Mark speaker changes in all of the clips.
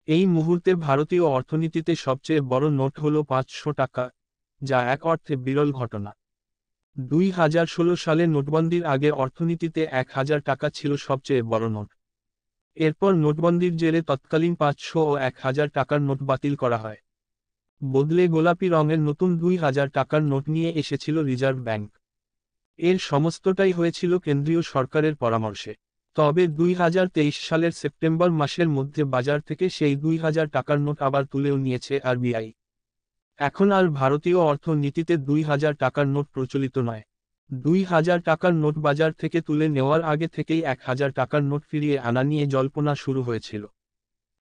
Speaker 1: এই মুহূর্তে ভারতীয় অর্থনীতিতে সবচেয়ে বড় নোট হল ৫০০ টাকা, যা এক অর্থে বিরল ঘটনা। ২০১৬ সালে নোটবন্দির আগে অর্থনীতিতে ১,০০০ টাকা ছিল সবচেয়ে বড় নোট। এরপর নোটবন্দির জেরে তৎকালীন ৫০০ ও ১,০০০ টাকার নোট বাতিল করা হয়। বদলে গোলাপি রঙের নতুন ২,০০০ টাকার নোট নিয়ে এসেছিল রিজার্ভ ব্যাংক। এর সমস্তটাই হয়েছিল কেন্দ্রীয় সরকারের পরামর্শে। তবে ২০২৩ সালের সেপ্টেম্বর মাসের মধ্যে বাজার থেকে সেই ২,০০০ টাকার নোট আবার তুলেও নিয়েছে আরবিআই। এখন আর ভারতীয় অর্থনীতিতে ২,০০০ টাকার নোট প্রচলিত নয়। ২,০০০ টাকার নোট বাজার থেকে তুলে নেওয়ার আগে থেকেই ১,০০০ টাকার নোট ফিরিয়ে আনা নিয়ে জল্পনা শুরু হয়েছিল।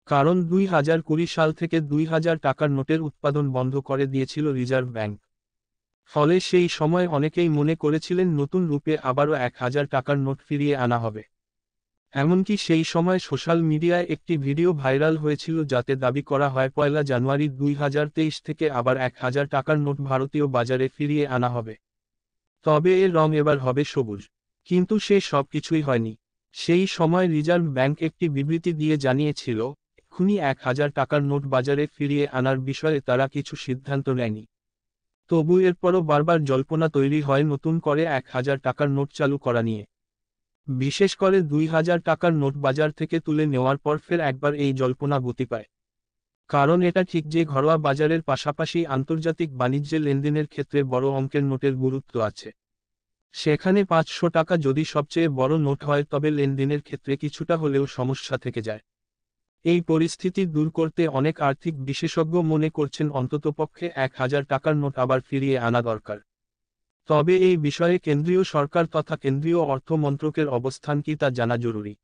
Speaker 1: কারণ ২০২০ সাল থেকে ২,০০০ টাকার নোটের উৎপাদন বন্ধ করে দিয়েছিল রিজার্ভ ব্যাংক। ফলে সেই সময় অনেকেই মনে করেছিলেন নতুন রূপে আবারও ১,০০০ টাকার নোট ফিরিয়ে আনা হবে। এমনকি সেই সময় সোশ্যাল মিডিয়ায় একটি ভিডিও ভাইরাল হয়েছিল যাতে দাবি করা হয় ১লা জানুয়ারি ২০২৩ থেকে আবার ১,০০০ টাকার নোট ভারতীয় বাজারে ফিরিয়ে আনা হবে। তবে এর রং এবার হবে সবুজ। কিন্তু সে সব কিছুই হয়নি। সেই সময় রিজার্ভ ব্যাংক একটি বিবৃতি দিয়ে জানিয়েছিল, এক্ষুনি ১,০০০ টাকার নোট বাজারে ফিরিয়ে আনার বিষয়ে তারা কিছু সিদ্ধান্ত নেয়নি। তবু এরপরও বারবার জল্পনা তৈরি হয় নতুন করে ১,০০০ টাকার নোট চালু করা নিয়ে। বিশেষ করে ২,০০০ টাকার নোট বাজার থেকে তুলে নেওয়ার পর ফের একবার এই জল্পনা গতি পায়। কারণ এটা ঠিক যে ঘরোয়া বাজারের পাশাপাশি আন্তর্জাতিক বাণিজ্যে লেনদেনের ক্ষেত্রে বড় অঙ্কের নোটের গুরুত্ব আছে। সেখানে ৫০০ টাকা যদি সবচেয়ে বড় নোট হয় তবে লেনদেনের ক্ষেত্রে কিছুটা হলেও সমস্যা থেকে যায়। এই পরিস্থিতি দূর করতে অনেক আর্থিক বিশেষজ্ঞ মনে করছেন অন্ততপক্ষে ১,০০০ টাকার নোট আবার ফিরিয়ে আনা দরকার। তবে এই বিষয়ে কেন্দ্রীয় সরকার তথা কেন্দ্রীয় অর্থ মন্ত্রকের অবস্থান কি তা জানা জরুরি।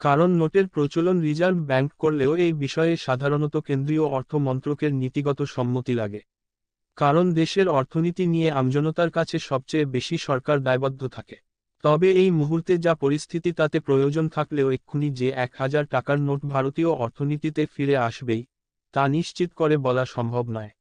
Speaker 1: কারণ নোটের প্রচলন রিজার্ভ ব্যাংক করলেও এই বিষয়ে সাধারণত কেন্দ্রীয় অর্থ মন্ত্রকের নীতিগত সম্মতি লাগে। কারণ দেশের অর্থনীতি নিয়ে আমজনতার কাছে সবচেয়ে বেশি সরকার দায়বদ্ধ থাকে। তবে এই মুহূর্তে যা পরিস্থিতি তাতে প্রয়োজন থাকলেও এক্ষুনি যে ১,০০০ টাকার নোট ভারতীয় অর্থনীতিতে ফিরে আসবেই, তা নিশ্চিত করে বলা সম্ভব নয়।